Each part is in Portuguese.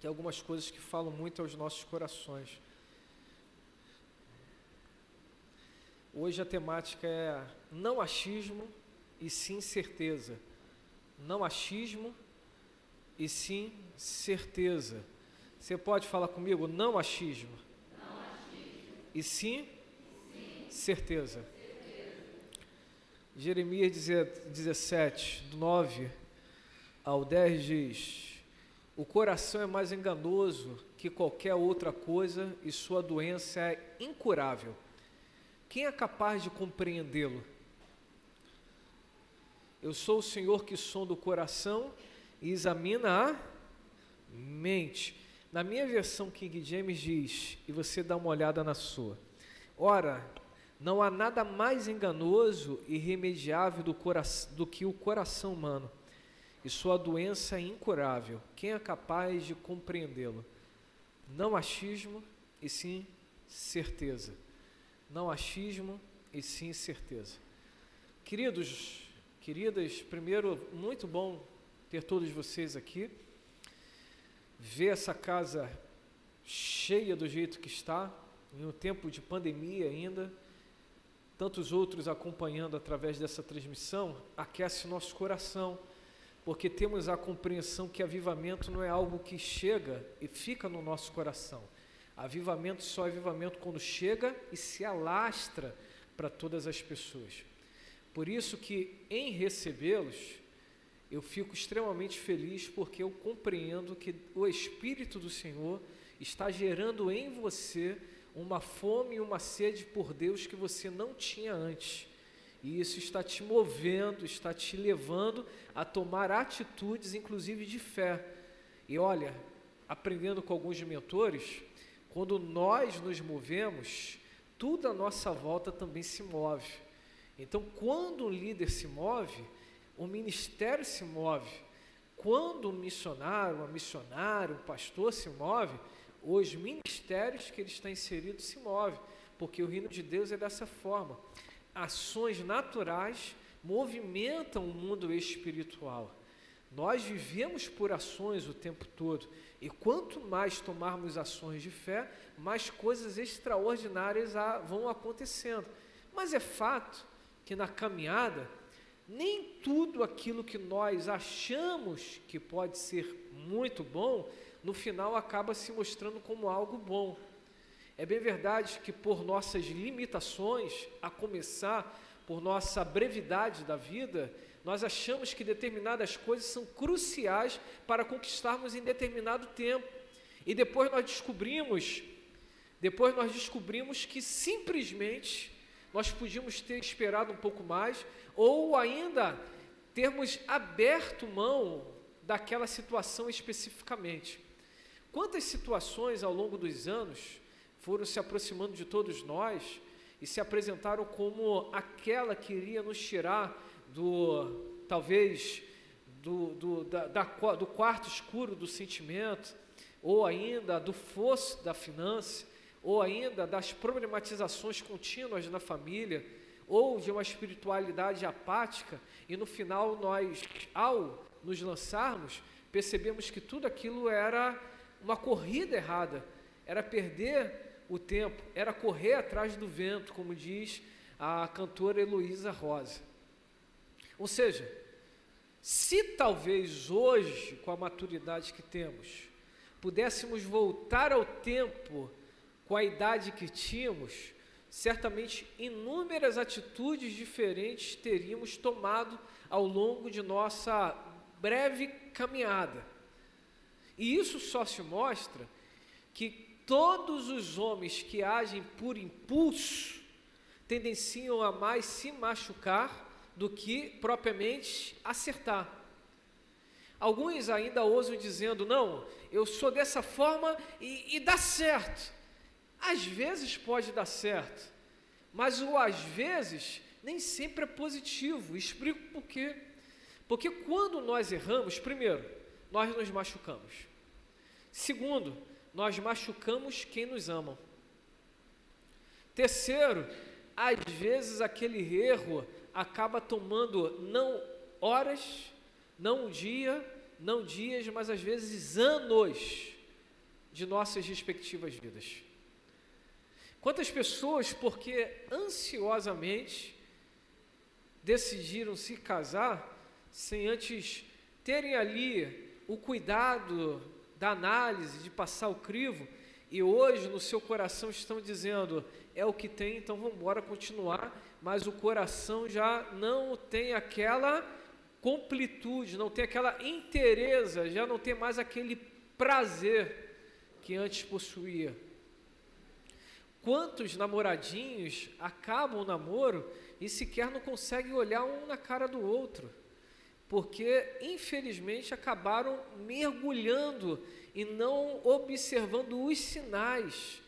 que algumas coisas que falam muito aos nossos corações. Hoje a temática é não achismo e sim certeza. Não achismo e sim certeza. Você pode falar comigo? Não achismo. E sim certeza. Jeremias 17, do 9 ao 10 diz: o coração é mais enganoso que qualquer outra coisa e sua doença é incurável. Quem é capaz de compreendê-lo? Eu sou o Senhor que sonda o coração e examina a mente. Na minha versão King James diz, e você dá uma olhada na sua: ora, não há nada mais enganoso e irremediável do que o coração humano, e sua doença é incurável. Quem é capaz de compreendê-lo? Não achismo e sim certeza. Não achismo e sim certeza. Queridos, queridas, primeiro, muito bom ter todos vocês aqui, ver essa casa cheia do jeito que está, em um tempo de pandemia ainda, tantos outros acompanhando através dessa transmissão, aquece nosso coração, porque temos a compreensão que avivamento não é algo que chega e fica no nosso coração. Avivamento só é avivamento quando chega e se alastra para todas as pessoas. Por isso que em recebê-los, eu fico extremamente feliz, porque eu compreendo que o Espírito do Senhor está gerando em você uma fome e uma sede por Deus que você não tinha antes. E isso está te movendo, está te levando a tomar atitudes, inclusive de fé. E olha, aprendendo com alguns mentores, quando nós nos movemos, tudo à nossa volta também se move. Então, quando o líder se move, o ministério se move. Quando um missionário, uma missionária, um pastor se move, os ministérios que ele está inserido se movem, porque o reino de Deus é dessa forma. Ações naturais movimentam o mundo espiritual. Nós vivemos por ações o tempo todo, e quanto mais tomarmos ações de fé, mais coisas extraordinárias vão acontecendo. Mas é fato que na caminhada, nem tudo aquilo que nós achamos que pode ser muito bom, no final acaba se mostrando como algo bom. É bem verdade que por nossas limitações, a começar por nossa brevidade da vida, nós achamos que determinadas coisas são cruciais para conquistarmos em determinado tempo. E depois nós descobrimos que simplesmente nós podíamos ter esperado um pouco mais, ou ainda termos aberto mão daquela situação especificamente. Quantas situações ao longo dos anos foram se aproximando de todos nós e se apresentaram como aquela que iria nos tirar do quarto escuro do sentimento, ou ainda do fosso da finança, ou ainda das problematizações contínuas na família, ou de uma espiritualidade apática, e no final nós, ao nos lançarmos, percebemos que tudo aquilo era uma corrida errada, era perder o tempo, era correr atrás do vento, como diz a cantora Heloísa Rosa. Ou seja, se talvez hoje, com a maturidade que temos, pudéssemos voltar ao tempo com a idade que tínhamos, certamente inúmeras atitudes diferentes teríamos tomado ao longo de nossa breve caminhada. E isso só se mostra que todos os homens que agem por impulso tendenciam a mais se machucar do que propriamente acertar. Alguns ainda ousam dizendo: não, eu sou dessa forma e dá certo. Às vezes pode dar certo, mas o às vezes nem sempre é positivo. Explico por quê. Porque quando nós erramos, primeiro, nós nos machucamos. Segundo, nós machucamos quem nos ama. Terceiro, às vezes aquele erro acaba tomando não horas, não um dia, não dias, mas às vezes anos de nossas respectivas vidas. Quantas pessoas, porque ansiosamente decidiram se casar, sem antes terem ali o cuidado da análise, de passar o crivo, e hoje no seu coração estão dizendo, é o que tem, então vamos embora continuar, mas o coração já não tem aquela completude, não tem aquela inteireza, já não tem mais aquele prazer que antes possuía. Quantos namoradinhos acabam o namoro e sequer não conseguem olhar um na cara do outro, porque infelizmente acabaram mergulhando e não observando os sinais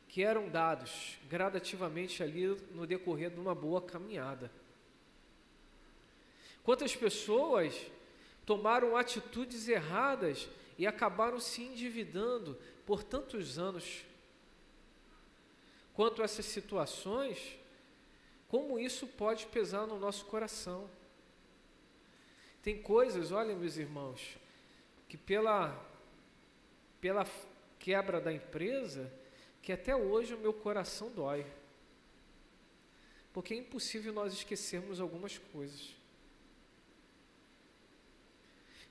que eram dados gradativamente ali no decorrer de uma boa caminhada. Quantas pessoas tomaram atitudes erradas e acabaram se endividando por tantos anos? Quanto a essas situações, como isso pode pesar no nosso coração? Tem coisas, olha meus irmãos, que pela quebra da empresa, que até hoje o meu coração dói. Porque é impossível nós esquecermos algumas coisas.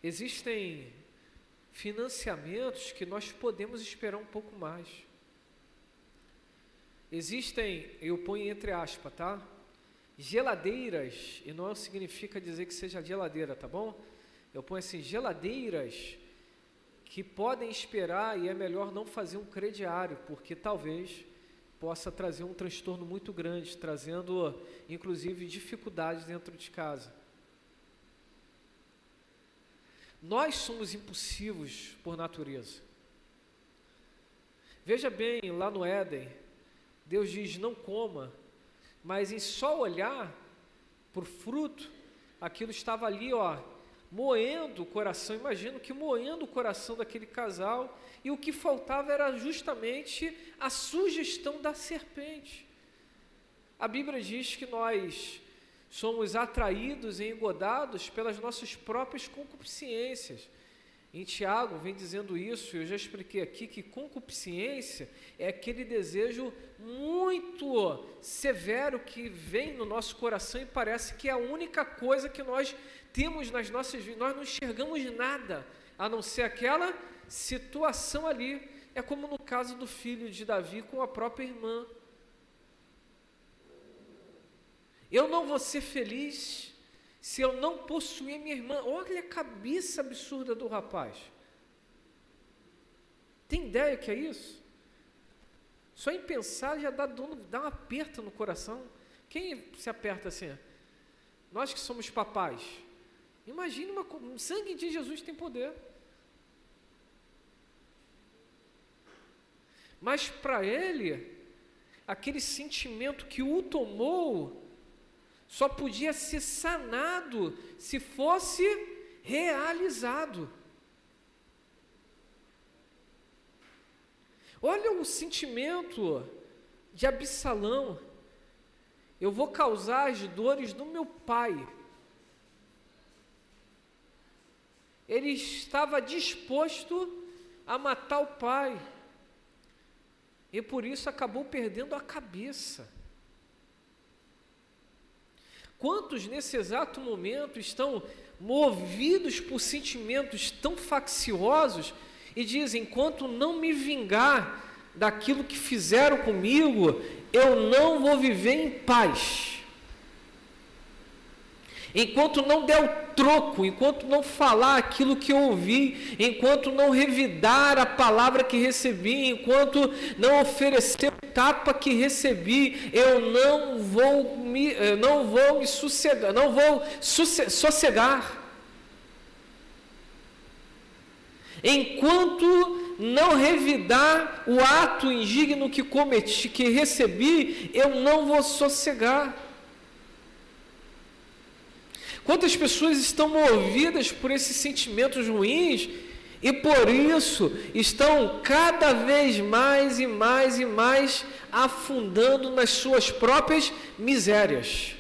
Existem financiamentos que nós podemos esperar um pouco mais. Existem, eu ponho entre aspas, tá? Geladeiras, e não significa dizer que seja geladeira, tá bom? Eu ponho assim, geladeiras que podem esperar e é melhor não fazer um crediário, porque talvez possa trazer um transtorno muito grande, trazendo inclusive dificuldades dentro de casa. Nós somos impulsivos por natureza. Veja bem, lá no Éden, Deus diz, não coma, mas em só olhar para o fruto, aquilo estava ali, moendo o coração. Imagino que moendo o coração daquele casal, e o que faltava era justamente a sugestão da serpente. A Bíblia diz que nós somos atraídos e engodados pelas nossas próprias concupiscências. Em Tiago vem dizendo isso, eu já expliquei aqui, que concupiscência é aquele desejo muito severo que vem no nosso coração e parece que é a única coisa que nós temos nas nossas vidas. Nós não enxergamos nada, a não ser aquela situação ali. É como no caso do filho de Davi com a própria irmã. Eu não vou ser feliz se eu não possuir minha irmã. Olha a cabeça absurda do rapaz. Tem ideia que é isso? Só em pensar já dá um aperto no coração. Quem se aperta assim? Nós que somos papais. Imagine o sangue de Jesus tem poder. Mas para ele, aquele sentimento que o tomou só podia ser sanado se fosse realizado. Olha o sentimento de Absalão. Eu vou causar as dores do meu pai. Ele estava disposto a matar o pai. E por isso acabou perdendo a cabeça. Quantos nesse exato momento estão movidos por sentimentos tão facciosos e dizem, enquanto não me vingar daquilo que fizeram comigo, eu não vou viver em paz. Enquanto não der o troco, enquanto não falar aquilo que eu ouvi, enquanto não revidar a palavra que recebi, enquanto não oferecer o tapa que recebi, eu não vou me sossegar, não vou sossegar. Enquanto não revidar o ato indigno que cometi, que recebi, eu não vou sossegar. Quantas pessoas estão movidas por esses sentimentos ruins e por isso estão cada vez mais e mais e mais afundando nas suas próprias misérias.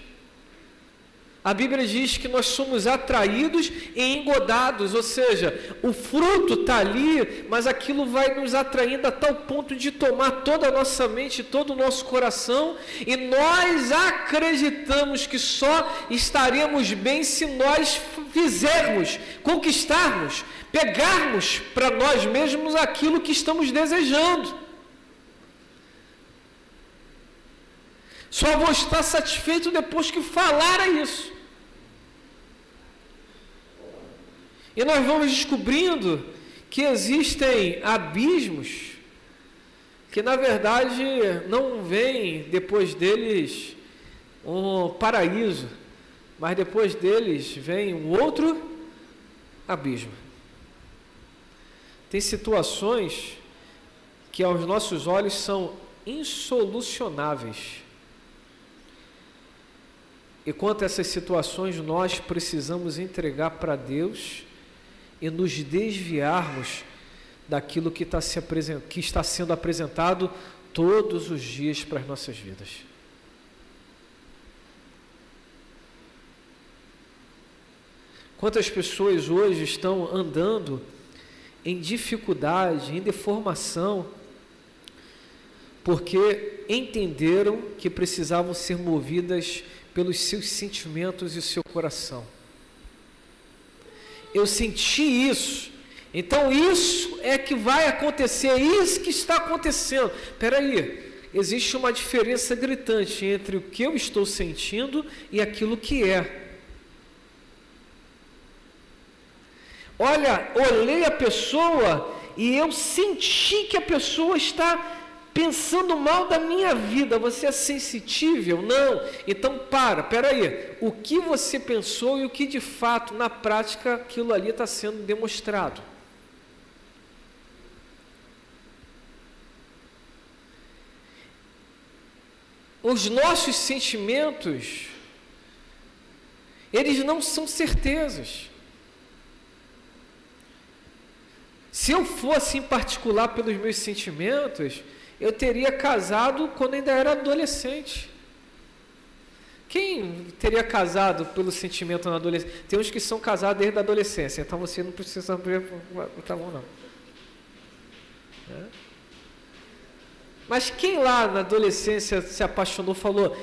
A Bíblia diz que nós somos atraídos e engodados, ou seja, o fruto está ali, mas aquilo vai nos atraindo a tal ponto de tomar toda a nossa mente, todo o nosso coração, e nós acreditamos que só estaremos bem se nós fizermos, conquistarmos, pegarmos para nós mesmos aquilo que estamos desejando. Só vou estar satisfeito depois que falar isso. E nós vamos descobrindo que existem abismos que, na verdade, não vem depois deles um paraíso, mas depois deles vem um outro abismo. Tem situações que aos nossos olhos são insolucionáveis. E quanto a essas situações, nós precisamos entregar para Deus e nos desviarmos daquilo que está sendo apresentado todos os dias para as nossas vidas. Quantas pessoas hoje estão andando em dificuldade, em deformação, porque entenderam que precisavam ser movidas pelos seus sentimentos e o seu coração. Eu senti isso, então isso é que vai acontecer, é isso que está acontecendo. Espera aí, existe uma diferença gritante entre o que eu estou sentindo e aquilo que é. Olha, olhei a pessoa e eu senti que a pessoa está pensando mal da minha vida. Você é sensitível? Não. Então espera aí. O que você pensou e o que de fato, na prática, aquilo ali está sendo demonstrado. Os nossos sentimentos, eles não são certezas. Se eu fosse em particular pelos meus sentimentos, eu teria casado quando ainda era adolescente. Quem teria casado pelo sentimento na adolescência? Tem uns que são casados desde a adolescência, então você não precisa botar a mão, não. Mas quem lá na adolescência se apaixonou, falou,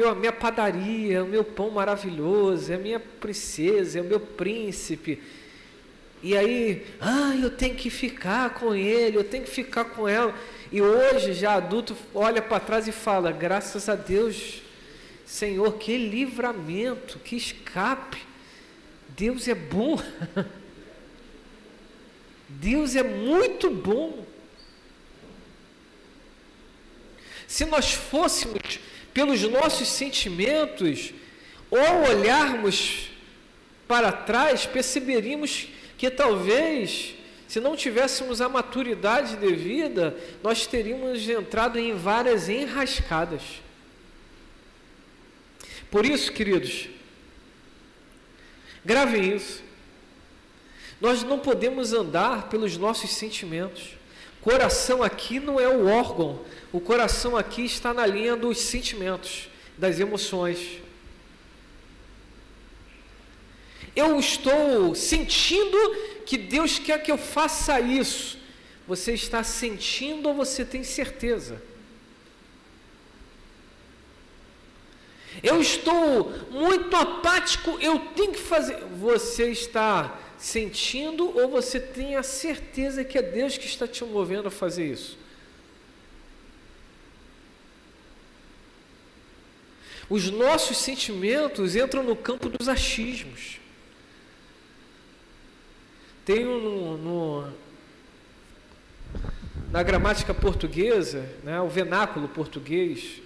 a minha padaria, é o meu pão maravilhoso, é a minha princesa, é o meu príncipe. E aí, eu tenho que ficar com ele, eu tenho que ficar com ela. E hoje, já adulto, olha para trás e fala, graças a Deus, Senhor, que livramento, que escape. Deus é bom. Deus é muito bom. Se nós fôssemos pelos nossos sentimentos, ou olharmos para trás, perceberíamos que talvez, se não tivéssemos a maturidade devida, nós teríamos entrado em várias enrascadas. Por isso, queridos, gravem isso. Nós não podemos andar pelos nossos sentimentos. Coração aqui não é o órgão. O coração aqui está na linha dos sentimentos, das emoções. Eu estou sentindo que Deus quer que eu faça isso. Você está sentindo ou você tem certeza? Eu estou muito apático, eu tenho que fazer. Você está sentindo ou você tem a certeza que é Deus que está te movendo a fazer isso? Os nossos sentimentos entram no campo dos achismos. Tem na gramática portuguesa, né, o vernáculo português,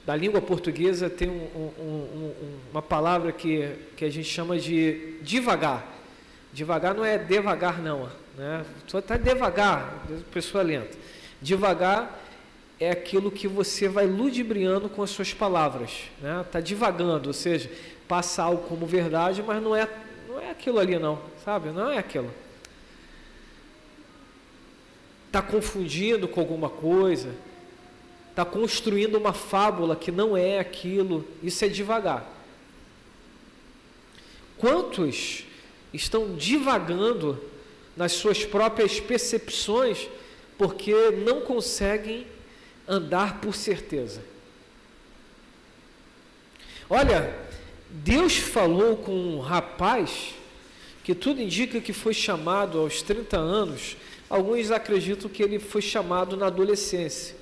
da língua portuguesa, tem uma palavra que a gente chama de devagar. Devagar não é devagar, não. Né? Só está devagar, pessoa lenta. Devagar é aquilo que você vai ludibriando com as suas palavras. Né? Está divagando, ou seja, passa algo como verdade, mas não é aquilo ali, não. Sabe? Não é aquilo. Está confundindo com alguma coisa. está construindo uma fábula que não é aquilo. Isso é divagar. Quantos estão divagando nas suas próprias percepções porque não conseguem andar por certeza? Olha, Deus falou com um rapaz que tudo indica que foi chamado aos 30 anos. Alguns acreditam que ele foi chamado na adolescência,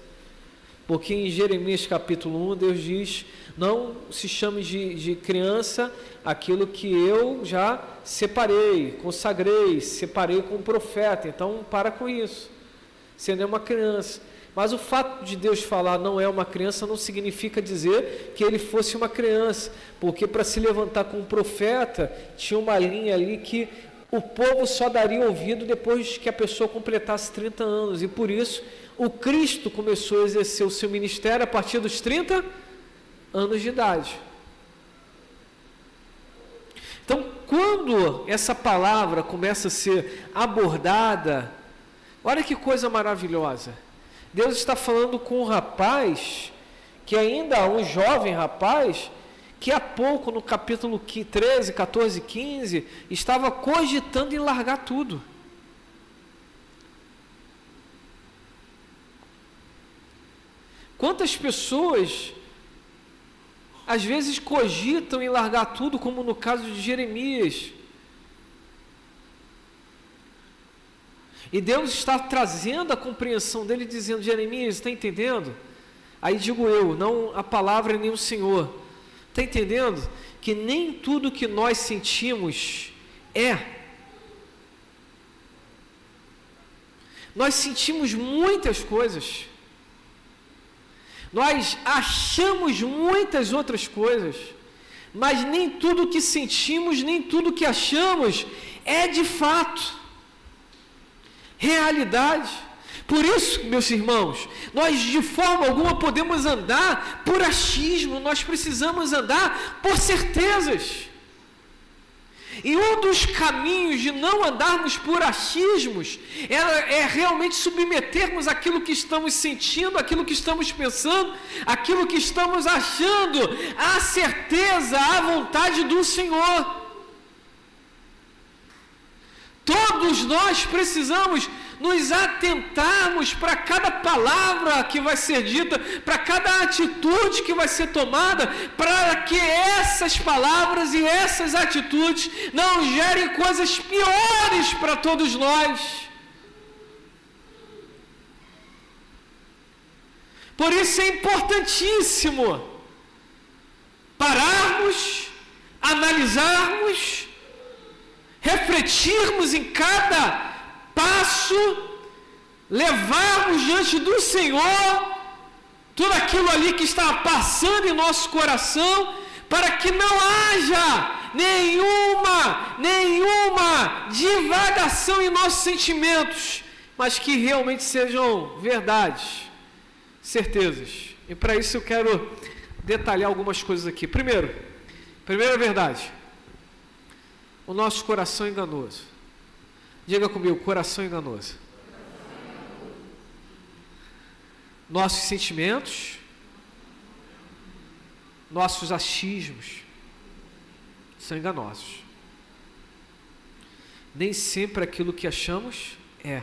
porque em Jeremias capítulo 1 Deus diz: não se chame de criança aquilo que eu já separei, consagrei, separei com o profeta. Então para com isso, você não é uma criança. Mas o fato de Deus falar não é uma criança não significa dizer que ele fosse uma criança, porque para se levantar com um profeta tinha uma linha ali que o povo só daria ouvido depois que a pessoa completasse 30 anos, e por isso o Cristo começou a exercer o seu ministério a partir dos 30 anos de idade. Então, quando essa palavra começa a ser abordada, olha que coisa maravilhosa. Deus está falando com um rapaz, que ainda é um jovem rapaz, que há pouco, no capítulo 13, 14, 15, estava cogitando em largar tudo. Quantas pessoas, às vezes, cogitam em largar tudo, como no caso de Jeremias. E Deus está trazendo a compreensão dele, dizendo: Jeremias, está entendendo? Aí digo eu, não a palavra nem o Senhor. Está entendendo? Que nem tudo que nós sentimos é. Nós sentimos muitas coisas. Nós achamos muitas outras coisas. Mas nem tudo que sentimos, nem tudo que achamos é de fato realidade. Por isso, meus irmãos, nós de forma alguma podemos andar por achismo, nós precisamos andar por certezas. E um dos caminhos de não andarmos por achismos é realmente submetermos aquilo que estamos sentindo, aquilo que estamos pensando, aquilo que estamos achando, à certeza, à vontade do Senhor. Todos nós precisamos nos atentarmos para cada palavra que vai ser dita, para cada atitude que vai ser tomada, para que essas palavras e essas atitudes não gerem coisas piores para todos nós. Por isso é importantíssimo pararmos, analisarmos, refletirmos em cada passo, levarmos diante do Senhor tudo aquilo ali que está passando em nosso coração, para que não haja nenhuma divagação em nossos sentimentos, mas que realmente sejam verdades, certezas. E para isso eu quero detalhar algumas coisas aqui. Primeira verdade: o nosso coração é enganoso. Diga comigo: coração enganoso. Nossos sentimentos, nossos achismos são enganosos. Nem sempre aquilo que achamos é.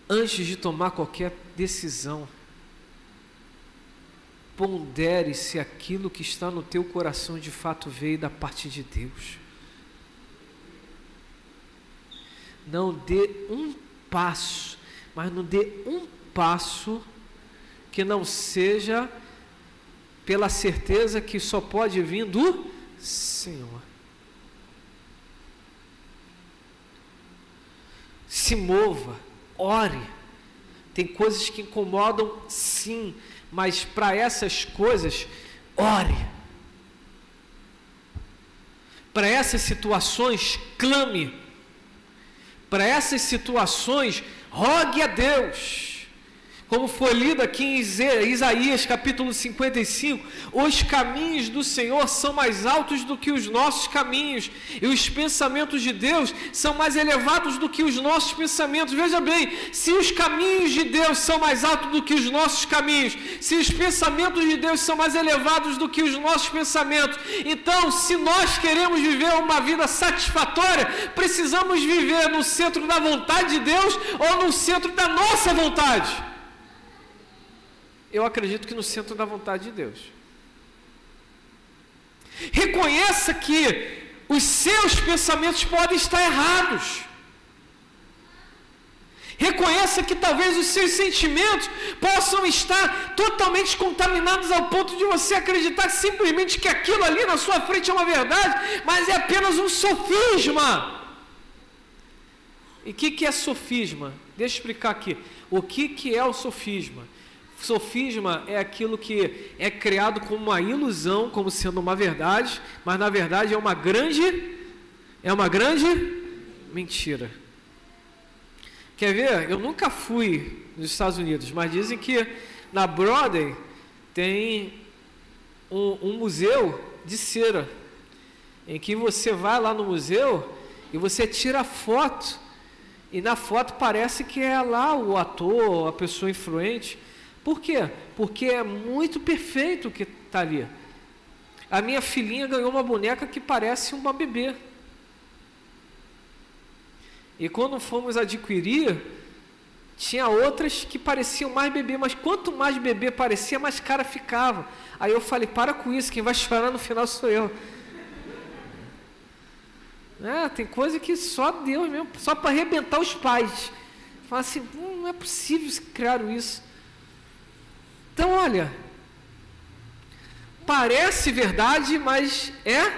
Antes de tomar qualquer decisão, pondere se aquilo que está no teu coração de fato veio da parte de Deus. Não dê um passo, mas não dê um passo que não seja pela certeza que só pode vir do Senhor. Se mova, ore. Tem coisas que incomodam, sim, mas para essas coisas, ore. Para essas situações, clame. Para essas situações, rogue a Deus. Como foi lido aqui em Isaías capítulo 55, os caminhos do Senhor são mais altos do que os nossos caminhos, e os pensamentos de Deus são mais elevados do que os nossos pensamentos. Veja bem, se os caminhos de Deus são mais altos do que os nossos caminhos, se os pensamentos de Deus são mais elevados do que os nossos pensamentos, então, se nós queremos viver uma vida satisfatória, precisamos viver no centro da vontade de Deus ou no centro da nossa vontade? Eu acredito que no centro da vontade de Deus. Reconheça que os seus pensamentos podem estar errados. Reconheça que talvez os seus sentimentos possam estar totalmente contaminados ao ponto de você acreditar simplesmente que aquilo ali na sua frente é uma verdade, mas é apenas um sofisma. E o que é sofisma? Deixa eu explicar aqui. O que é o sofisma? Sofisma é aquilo que é criado como uma ilusão, como sendo uma verdade, mas na verdade é uma grande mentira. Quer ver? Eu nunca fui nos Estados Unidos, mas dizem que na Broadway tem um museu de cera, em que você vai lá no museu e você tira foto, e na foto parece que é lá o ator, a pessoa influente. Por quê? Porque é muito perfeito o que está ali. A minha filhinha ganhou uma boneca que parece uma bebê. E quando fomos adquirir, tinha outras que pareciam mais bebê, mas quanto mais bebê parecia, mais cara ficava. Aí eu falei, para com isso, quem vai chorar no final sou eu. Tem coisa que só Deus mesmo, só para arrebentar os pais. Fala assim, não é possível criar isso. Então, olha, parece verdade, mas é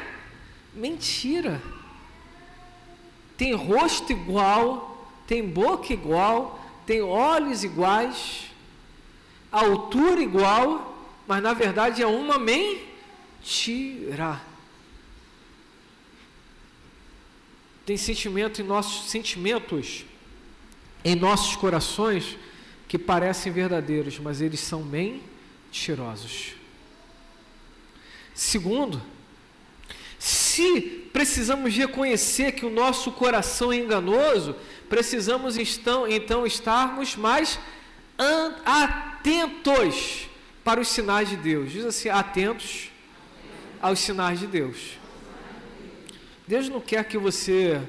mentira. Tem rosto igual, tem boca igual, tem olhos iguais, altura igual, mas na verdade é uma mentira. Tem sentimentos em nossos corações que parecem verdadeiros, mas eles são mentirosos. Segundo, se precisamos reconhecer que o nosso coração é enganoso, precisamos então estarmos mais atentos para os sinais de Deus. Diz assim, atentos aos sinais de Deus. Deus não quer que você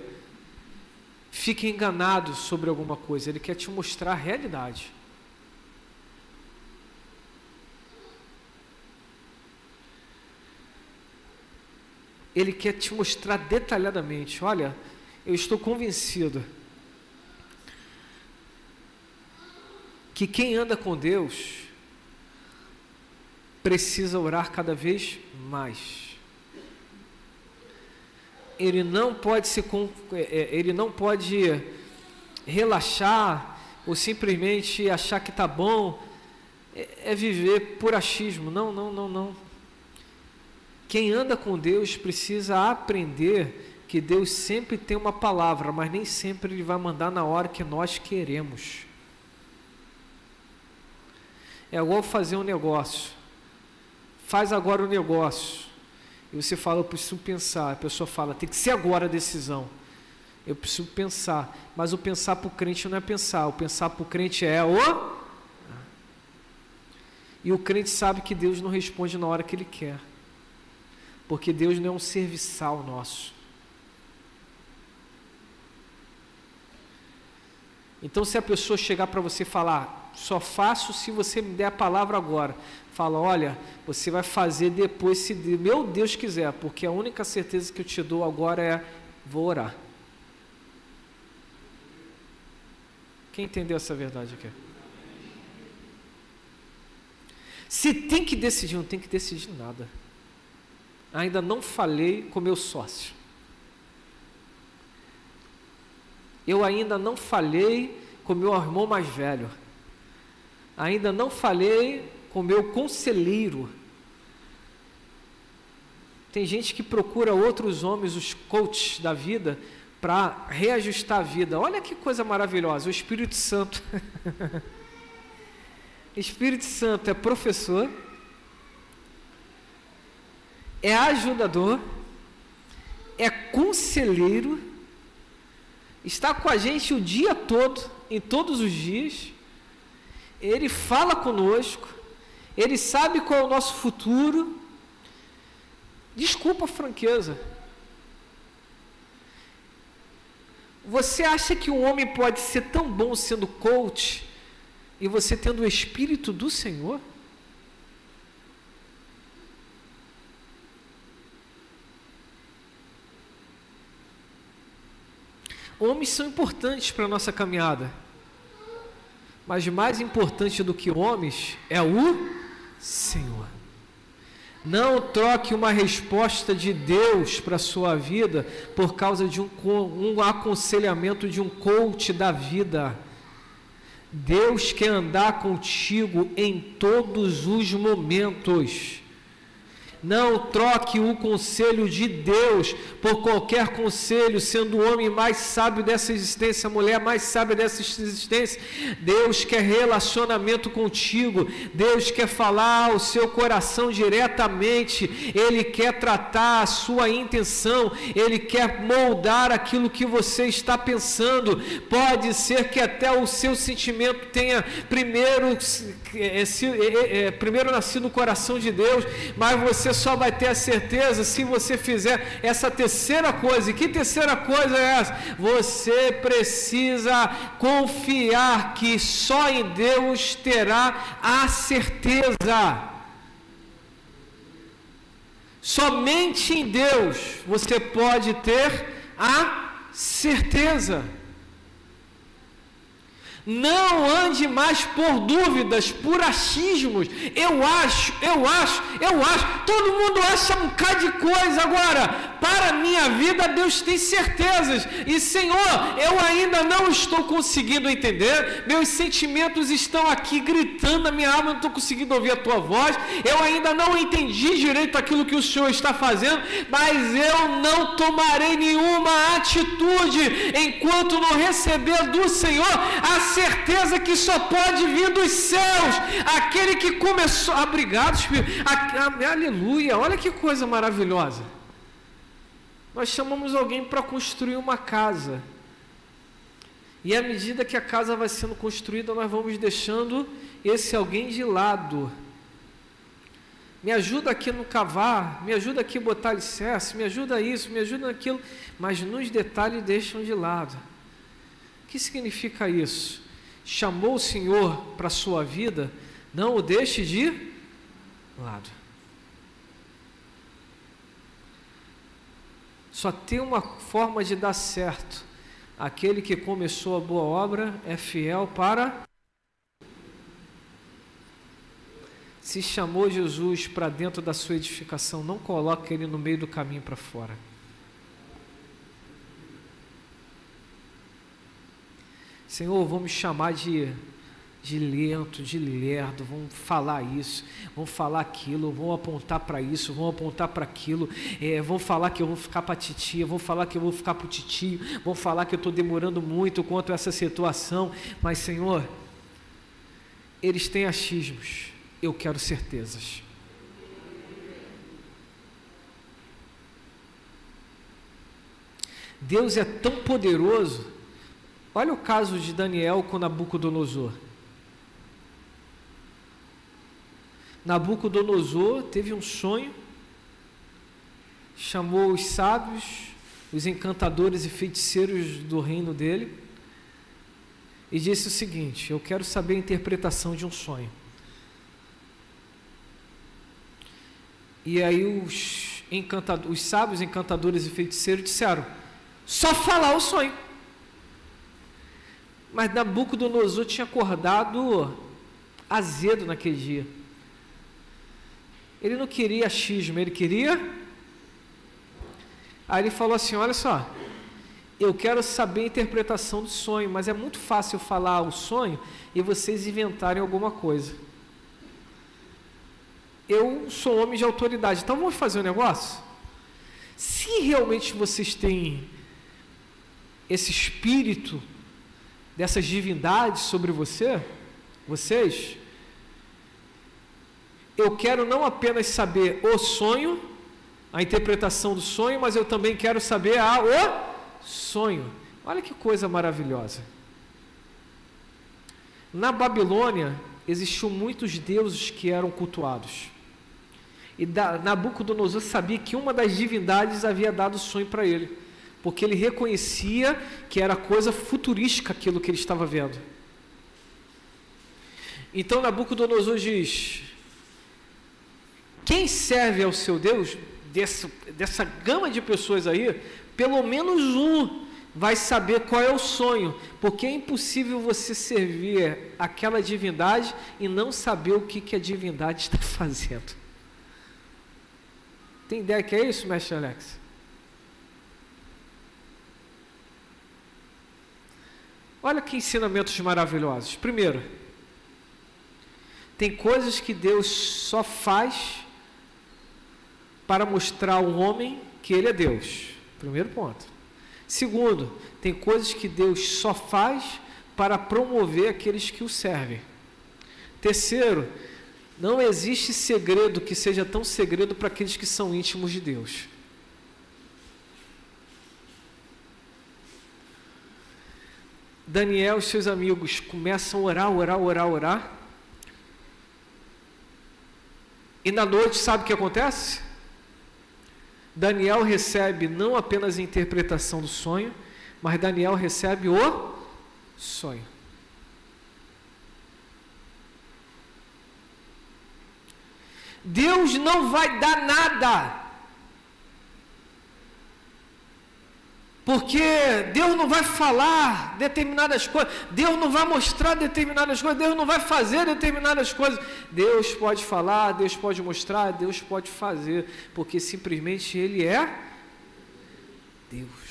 fique enganado sobre alguma coisa, Ele quer te mostrar a realidade. Ele quer te mostrar detalhadamente. Olha, eu estou convencido que quem anda com Deus precisa orar cada vez mais. Ele não pode relaxar ou simplesmente achar que está bom, é viver por achismo. Não. Quem anda com Deus precisa aprender que Deus sempre tem uma palavra, mas nem sempre Ele vai mandar na hora que nós queremos. É igual fazer um negócio. Faz agora o negócio. E você fala, eu preciso pensar. A pessoa fala, tem que ser agora a decisão. Eu preciso pensar. Mas o pensar para o crente não é pensar. O pensar para o crente é o... E o crente sabe que Deus não responde na hora que Ele quer. Porque Deus não é um serviçal nosso. Então, se a pessoa chegar para você e falar, só faço se você me der a palavra agora. Fala, olha, você vai fazer depois, se meu Deus quiser, porque a única certeza que eu te dou agora é, vou orar. Quem entendeu essa verdade aqui? Se tem que decidir, não tem que decidir nada. Ainda não falei com meu sócio. Eu ainda não falei com meu irmão mais velho. Ainda não falei com meu conselheiro. Tem gente que procura outros homens, os coaches da vida, para reajustar a vida. Olha que coisa maravilhosa, o Espírito Santo. Espírito Santo é professor, é ajudador, é conselheiro, está com a gente o dia todo, em todos os dias. Ele fala conosco, Ele sabe qual é o nosso futuro. Desculpa a franqueza. Você acha que um homem pode ser tão bom sendo coach e você tendo o Espírito do Senhor? Homens são importantes para a nossa caminhada, mas mais importante do que homens é o Senhor. Não troque uma resposta de Deus para a sua vida por causa de um aconselhamento de um coach da vida. Deus quer andar contigo em todos os momentos. Não troque o conselho de Deus por qualquer conselho, sendo o homem mais sábio dessa existência, a mulher mais sábia dessa existência. Deus quer relacionamento contigo, Deus quer falar ao seu coração diretamente, Ele quer tratar a sua intenção, Ele quer moldar aquilo que você está pensando. Pode ser que até o seu sentimento tenha primeiro nascido no coração de Deus, mas você só vai ter a certeza se você fizer essa terceira coisa. E que terceira coisa é essa? Você precisa confiar que só em Deus terá a certeza. Somente em Deus você pode ter a certeza. Não ande mais por dúvidas, por achismos. Eu acho. Todo mundo acha um bocado de coisa. Agora, para a minha vida, Deus tem certezas. E Senhor, eu ainda não estou conseguindo entender. Meus sentimentos estão aqui gritando na minha alma, não estou conseguindo ouvir a tua voz. Eu ainda não entendi direito aquilo que o Senhor está fazendo, mas eu não tomarei nenhuma atitude enquanto não receber do Senhor a certeza que só pode vir dos céus, aquele que começou, obrigado Espírito, aleluia, olha que coisa maravilhosa. Nós chamamos alguém para construir uma casa, e à medida que a casa vai sendo construída, nós vamos deixando esse alguém de lado. Me ajuda aqui no cavar, me ajuda aqui a botar alicerce, me ajuda isso, me ajuda naquilo, mas nos detalhes deixam de lado. O que significa isso? Chamou o Senhor para a sua vida, não o deixe de lado. Só tem uma forma de dar certo. Aquele que começou a boa obra é fiel para... Se chamou Jesus para dentro da sua edificação, não coloque ele no meio do caminho para fora. Senhor, vamos chamar de lento, de lerdo, vamos falar isso, vamos falar aquilo, vamos apontar para isso, vamos apontar para aquilo, vamos falar que eu vou ficar para a titia, vamos falar que eu vou ficar para o titio, vamos falar que eu estou demorando muito quanto a essa situação, mas Senhor, eles têm achismos, eu quero certezas. Deus é tão poderoso. Olha o caso de Daniel com Nabucodonosor. Nabucodonosor teve um sonho, chamou os sábios, os encantadores e feiticeiros do reino dele, e disse o seguinte: eu quero saber a interpretação de um sonho. E aí os sábios, encantadores e feiticeiros disseram: só falar o sonho. Mas Nabucodonosor tinha acordado azedo naquele dia. Ele não queria achismo, ele queria... Aí ele falou assim: olha só, eu quero saber a interpretação do sonho, mas é muito fácil falar o sonho e vocês inventarem alguma coisa. Eu sou homem de autoridade, então vamos fazer um negócio? Se realmente vocês têm esse espírito dessas divindades sobre vocês, eu quero não apenas saber o sonho, a interpretação do sonho, mas eu também quero saber o sonho. Olha que coisa maravilhosa. Na Babilônia, existiam muitos deuses que eram cultuados. E Nabucodonosor sabia que uma das divindades havia dado sonho para ele, porque ele reconhecia que era coisa futurística aquilo que ele estava vendo. Então Nabucodonosor diz: quem serve ao seu Deus, dessa gama de pessoas aí, pelo menos um vai saber qual é o sonho, porque é impossível você servir aquela divindade e não saber o que a divindade está fazendo. Tem ideia que é isso, mestre Alex? Olha que ensinamentos maravilhosos. Primeiro, tem coisas que Deus só faz para mostrar ao homem que ele é Deus. Primeiro ponto. Segundo, tem coisas que Deus só faz para promover aqueles que o servem. Terceiro, não existe segredo que seja tão segredo para aqueles que são íntimos de Deus. Daniel e seus amigos começam a orar. E na noite, sabe o que acontece? Daniel recebe não apenas a interpretação do sonho, mas Daniel recebe o sonho. Deus não vai dar nada, porque Deus não vai falar determinadas coisas, Deus não vai mostrar determinadas coisas, Deus não vai fazer determinadas coisas. Deus pode falar, Deus pode mostrar, Deus pode fazer, porque simplesmente Ele é Deus.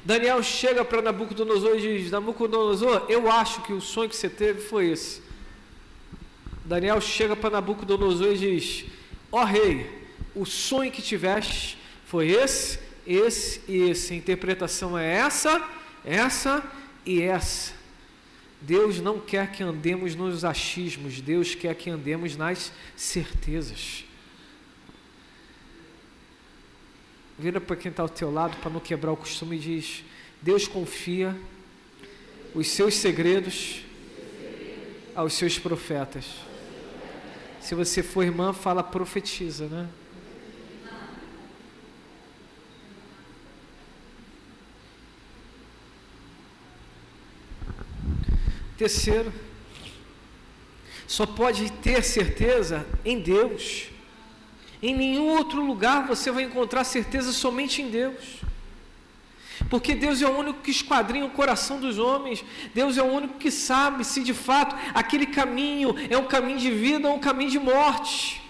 Daniel chega para Nabucodonosor e diz: Nabucodonosor, eu acho que o sonho que você teve foi esse. Daniel chega para Nabucodonosor e diz: ó rei, o sonho que tiveste foi esse e esse. A interpretação é essa e essa. Deus não quer que andemos nos achismos, Deus quer que andemos nas certezas. Vira para quem está ao teu lado, para não quebrar o costume, e diz: Deus confia os seus segredos aos seus profetas. Se você for irmã, fala profetiza, né? Terceiro, só pode ter certeza em Deus. Em nenhum outro lugar você vai encontrar certeza, somente em Deus. Porque Deus é o único que esquadrinha o coração dos homens. Deus é o único que sabe se de fato aquele caminho é um caminho de vida ou um caminho de morte.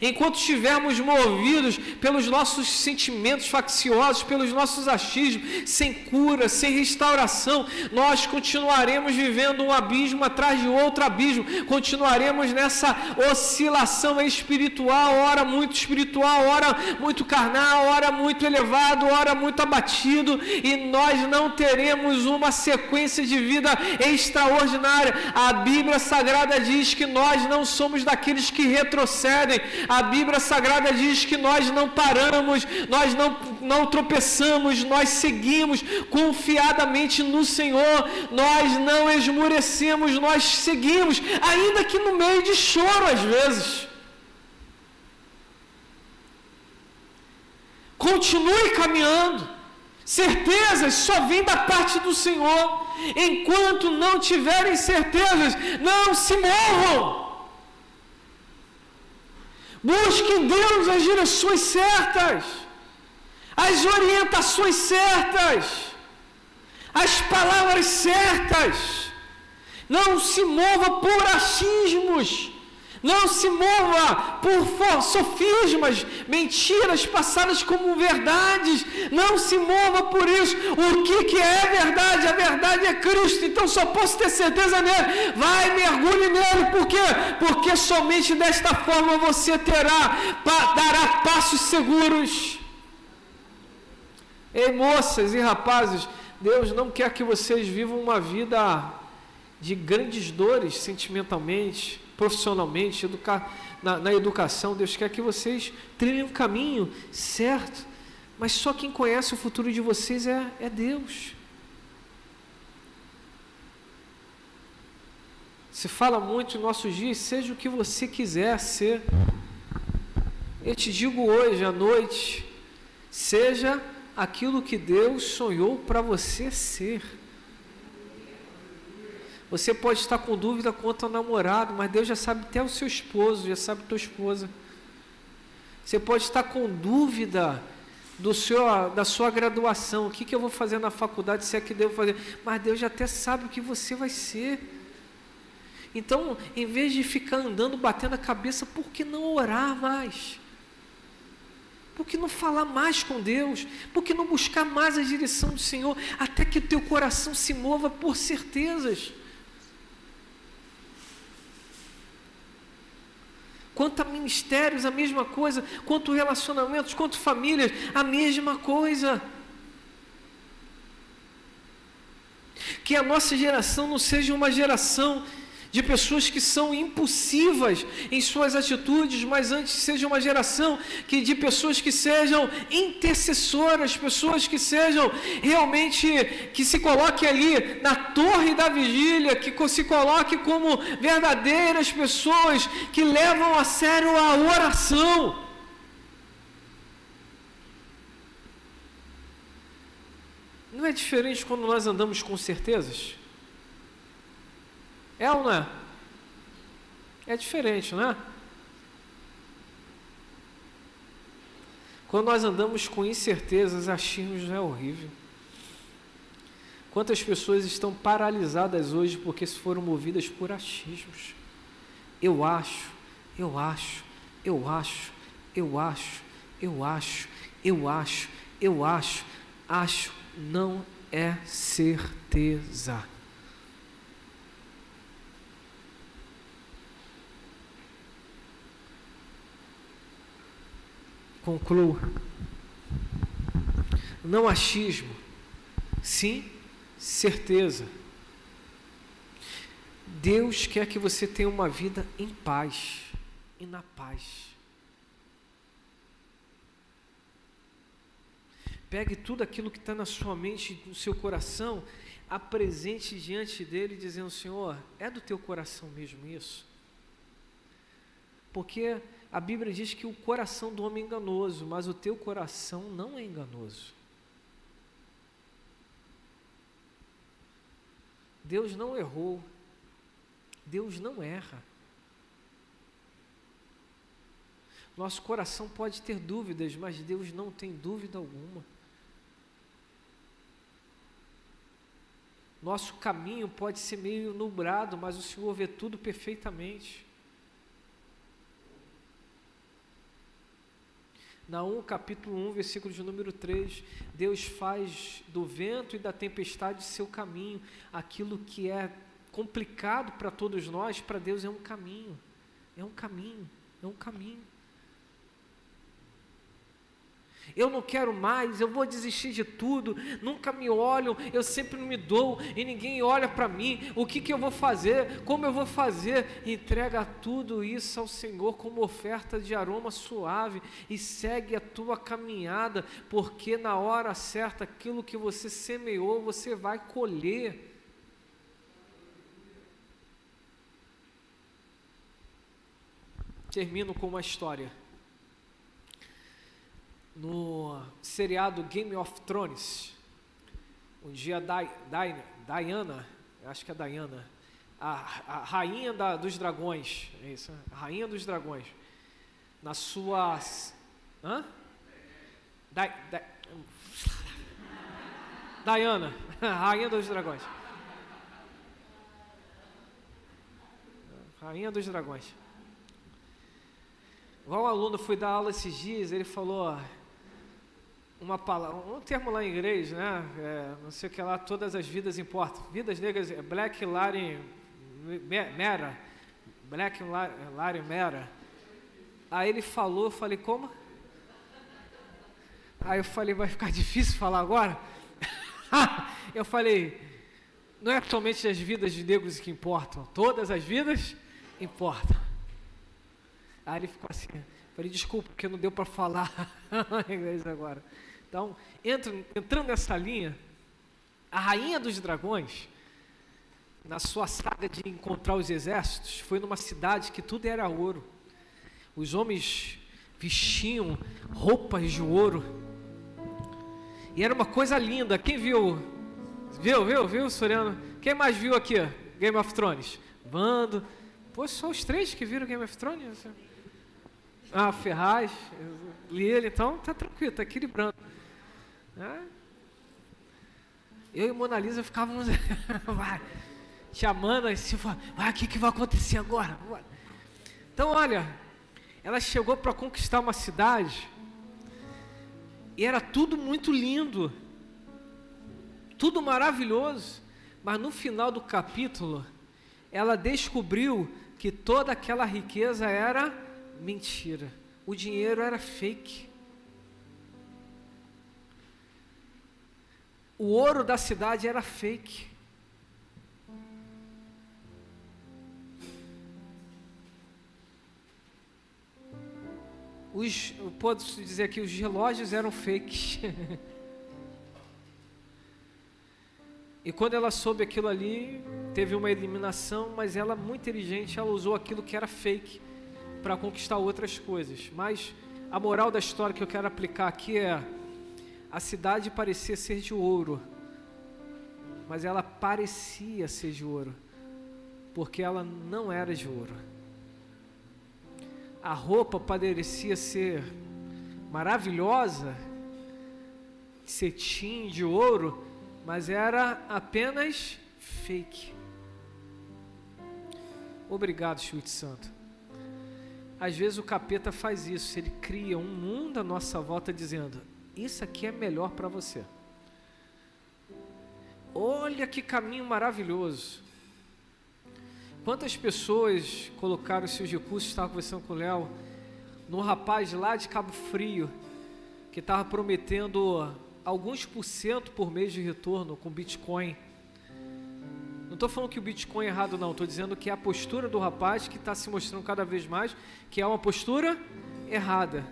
Enquanto estivermos movidos pelos nossos sentimentos facciosos, pelos nossos achismos, sem cura, sem restauração, nós continuaremos vivendo um abismo atrás de outro abismo, continuaremos nessa oscilação espiritual, ora muito espiritual, ora muito carnal, ora muito elevado, ora muito abatido, e nós não teremos uma sequência de vida extraordinária. A Bíblia Sagrada diz que nós não somos daqueles que retrocedem. A Bíblia Sagrada diz que nós não paramos, nós não tropeçamos, nós seguimos confiadamente no Senhor, nós não esmurecemos, nós seguimos, ainda que no meio de choro às vezes. Continue caminhando, certezas só vêm da parte do Senhor. Enquanto não tiverem certezas, não se movam. Busque em Deus as direções certas, as orientações certas, as palavras certas. Não se mova por achismos, não se mova por sofismas, mentiras passadas como verdades. Não se mova por isso. O que é verdade? A verdade é Cristo. Então só posso ter certeza nele. Vai, mergulhe nele. Por quê? Porque somente desta forma você dará passos seguros. Ei, moças e rapazes, Deus não quer que vocês vivam uma vida de grandes dores sentimentalmente, profissionalmente, na educação. Deus quer que vocês trilhem um caminho certo, mas só quem conhece o futuro de vocês é Deus. Se fala muito em nossos dias, seja o que você quiser ser. Eu te digo hoje à noite, seja aquilo que Deus sonhou para você ser. Você pode estar com dúvida quanto ao namorado, mas Deus já sabe até o seu esposo, já sabe a tua esposa. Você pode estar com dúvida da sua graduação, o que eu vou fazer na faculdade, se é que devo fazer, mas Deus já até sabe o que você vai ser. Então, em vez de ficar andando, batendo a cabeça, por que não orar mais? Por que não falar mais com Deus? Por que não buscar mais a direção do Senhor, até que o teu coração se mova por certezas? Quanto a ministérios, a mesma coisa. Quanto a relacionamentos, quanto a famílias, a mesma coisa. Que a nossa geração não seja uma geração de pessoas que são impulsivas em suas atitudes, mas antes seja uma geração de pessoas que sejam intercessoras, pessoas que sejam realmente, que se coloquem ali na torre da vigília, que se coloquem como verdadeiras pessoas que levam a sério a oração. Não é diferente quando nós andamos com certezas? É ou não é? É diferente, não é? Quando nós andamos com incertezas, achismos é horrível. Quantas pessoas estão paralisadas hoje porque foram movidas por achismos? Eu acho, acho, não é certeza. Concluo. Não achismo, sim certeza. Deus quer que você tenha uma vida em paz e na paz. Pegue tudo aquilo que está na sua mente, no seu coração, apresente diante dele, dizendo: Senhor, é do teu coração mesmo isso? Porque a Bíblia diz que o coração do homem é enganoso, mas o teu coração não é enganoso. Deus não errou, Deus não erra. Nosso coração pode ter dúvidas, mas Deus não tem dúvida alguma. Nosso caminho pode ser meio nublado, mas o Senhor vê tudo perfeitamente. Naum capítulo 1, versículo de número 3, Deus faz do vento e da tempestade seu caminho. Aquilo que é complicado para todos nós, para Deus é um caminho, é um caminho, é um caminho. Eu não quero mais, eu vou desistir de tudo, nunca me olham, eu sempre me dou e ninguém olha para mim, o que eu vou fazer, como eu vou fazer? Entrega tudo isso ao Senhor como oferta de aroma suave e segue a tua caminhada, porque na hora certa, aquilo que você semeou, você vai colher. Termino com uma história. No seriado Game of Thrones, um dia Diana, acho que é Diana, a rainha dos dragões, é isso, a rainha dos dragões, na sua... Diana, a rainha dos dragões. Rainha dos dragões. Igual um aluno foi dar aula esses dias, ele falou uma palavra, um termo lá em inglês, né? Não sei o que lá, todas as vidas importam. Vidas negras, Black Lives Matter. Black Lives Matter. Aí ele falou, eu falei, como? Aí eu falei, vai ficar difícil falar agora? Eu falei, não é somente as vidas de negros que importam, todas as vidas importam. Aí ele ficou assim, falei, desculpa, porque não deu para falar em inglês agora. Então, entrando nessa linha, a rainha dos dragões, na sua saga de encontrar os exércitos, foi numa cidade que tudo era ouro. Os homens vestiam roupas de ouro. E era uma coisa linda. Quem viu? Viu, Soriano? Quem mais viu aqui? Game of Thrones? Vando. Pô, só os 3 que viram Game of Thrones? Ferraz, Lili, então tá tranquilo, tá equilibrando. Eu e Mona Lisa ficávamos chamando assim, o que vai acontecer agora? Então, olha, ela chegou para conquistar uma cidade e era tudo muito lindo, tudo maravilhoso, mas no final do capítulo, ela descobriu que toda aquela riqueza era mentira, o dinheiro era fake. O ouro da cidade era fake. Posso dizer aqui, os relógios eram fakes. E quando ela soube aquilo ali, teve uma eliminação, mas ela, muito inteligente, ela usou aquilo que era fake para conquistar outras coisas. Mas a moral da história que eu quero aplicar aqui é: a cidade parecia ser de ouro, mas ela parecia ser de ouro, porque ela não era de ouro. A roupa parecia ser maravilhosa, cetim de ouro, mas era apenas fake. Obrigado, Espírito Santo. Às vezes o capeta faz isso, ele cria um mundo à nossa volta dizendo: isso aqui é melhor para você. Olha que caminho maravilhoso. Quantas pessoas colocaram seus recursos, estava conversando com o Léo, num rapaz lá de Cabo Frio, que estava prometendo alguns % por mês de retorno com Bitcoin. Não estou falando que o Bitcoin é errado não, estou dizendo que é a postura do rapaz que está se mostrando cada vez mais que é uma postura errada.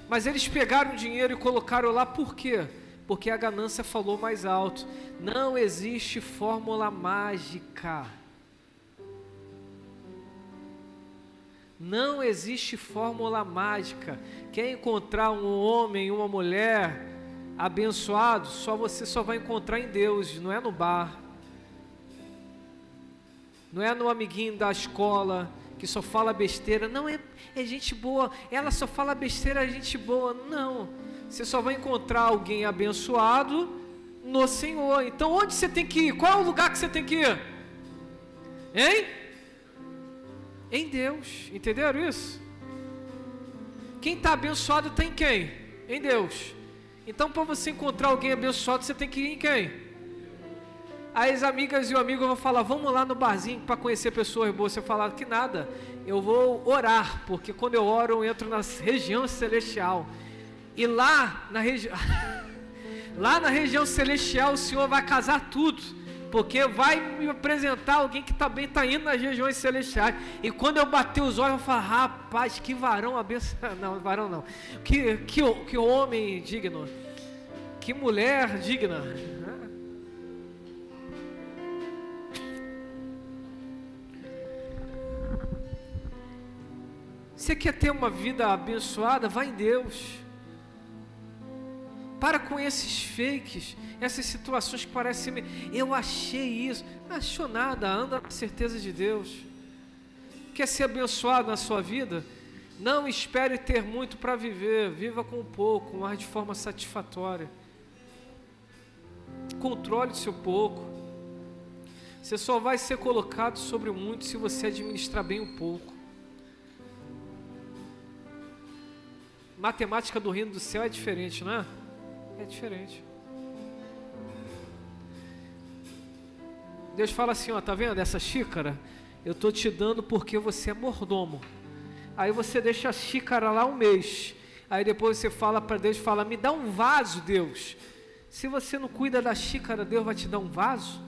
Mas eles pegaram o dinheiro e colocaram lá, por quê? Porque a ganância falou mais alto. Não existe fórmula mágica. Não existe fórmula mágica. Quer encontrar um homem, uma mulher abençoado, você só vai encontrar em Deus, não é no bar. Não é no amiguinho da escola que só fala besteira. Não, é gente boa, ela só fala besteira, é gente boa. Não, você só vai encontrar alguém abençoado no Senhor. Então onde você tem que ir? Qual é o lugar que você tem que ir? Hein? Em Deus, entenderam isso? Quem está abençoado está em quem? Em Deus. Então para você encontrar alguém abençoado, você tem que ir em quem? Aí as amigas e o amigo vão falar: vamos lá no barzinho para conhecer pessoas boas. Você fala: que nada, eu vou orar, porque quando eu oro eu entro na região celestial. E lá na região celestial o Senhor vai casar tudo, porque vai me apresentar alguém que também está indo nas regiões celestiais. E quando eu bater os olhos eu vou falar: rapaz, que varão abençoado. Não, varão não, que homem digno, que mulher digna. Você quer ter uma vida abençoada? Vai em Deus. Para com esses fakes, essas situações que parecem... Eu achei isso. Não achou nada, anda na certeza de Deus. Quer ser abençoado na sua vida? Não espere ter muito para viver. Viva com pouco, mas de forma satisfatória. Controle o seu pouco. Você só vai ser colocado sobre o muito se você administrar bem o pouco. Matemática do reino do céu é diferente, não é? É diferente. Deus fala assim, ó, tá vendo essa xícara? Eu estou te dando porque você é mordomo. Aí você deixa a xícara lá um mês. Aí depois você fala para Deus, fala: me dá um vaso, Deus. Se você não cuida da xícara, Deus vai te dar um vaso?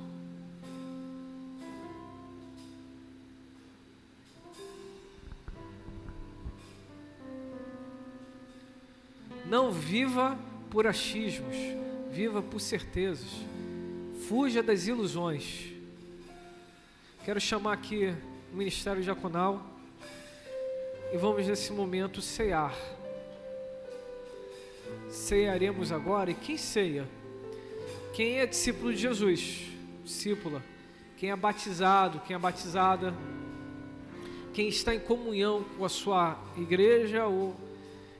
Não viva por achismos, viva por certezas. Fuja das ilusões. Quero chamar aqui o Ministério Diaconal e vamos nesse momento cear. Cearemos agora. E quem ceia? Quem é discípulo de Jesus, discípula. Quem é batizado, quem é batizada. Quem está em comunhão com a sua igreja, ou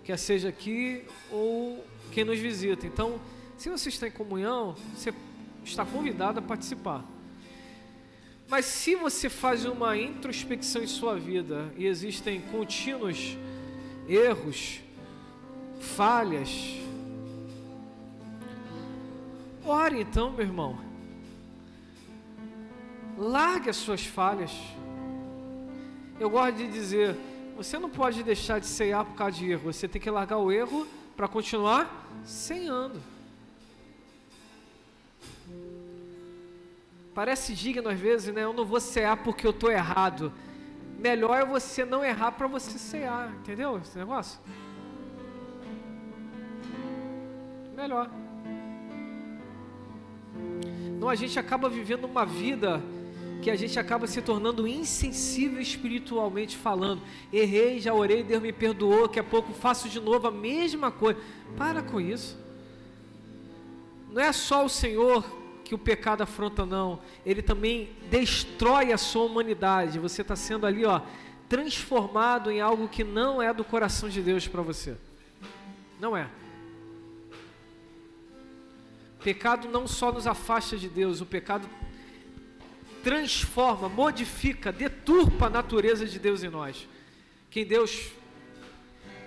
quer seja aqui, ou quem nos visita. Então, se você está em comunhão, você está convidado a participar. Mas se você faz uma introspecção em sua vida e existem contínuos erros, falhas, ore então, meu irmão. Largue as suas falhas. Eu gosto de dizer, você não pode deixar de cear por causa de erro. Você tem que largar o erro para continuar ceando. Parece digno às vezes, né? Eu não vou cear porque eu estou errado. Melhor é você não errar para você cear. Entendeu esse negócio? Melhor. Não, a gente acaba vivendo uma vida que a gente acaba se tornando insensível espiritualmente falando. Errei, já orei, Deus me perdoou, daqui a pouco faço de novo a mesma coisa. Para com isso. Não é só o Senhor que o pecado afronta, não. Ele também destrói a sua humanidade. Você está sendo ali, transformado em algo que não é do coração de Deus para você. Não é. Pecado não só nos afasta de Deus, o pecado transforma, modifica, deturpa a natureza de Deus em nós. Quem Deus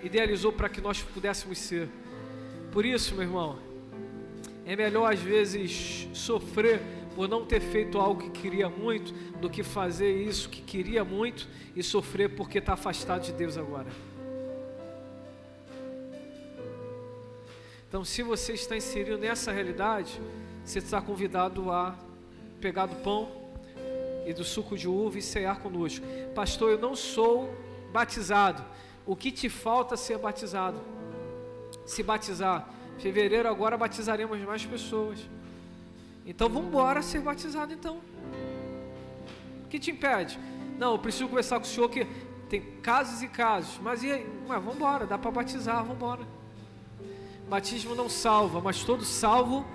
idealizou para que nós pudéssemos ser. Por isso, meu irmão, é melhor às vezes sofrer por não ter feito algo que queria muito, do que fazer isso que queria muito e sofrer porque está afastado de Deus agora. Então, se você está inserido nessa realidade, você está convidado a pegar do pão e do suco de uva e cear conosco. Pastor, eu não sou batizado. O que te falta é ser batizado? Se batizar. Fevereiro agora batizaremos mais pessoas. Então vamos embora ser batizado então. O que te impede? Não, eu preciso conversar com o senhor que tem casos e casos. Mas e aí? Vamos embora, dá para batizar, vamos embora. Batismo não salva, mas todo salvo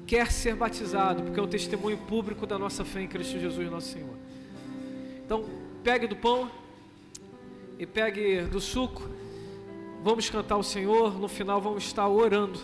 quer ser batizado, porque é um testemunho público da nossa fé em Cristo Jesus, nosso Senhor. Então, pegue do pão e pegue do suco. Vamos cantar ao Senhor, no final vamos estar orando.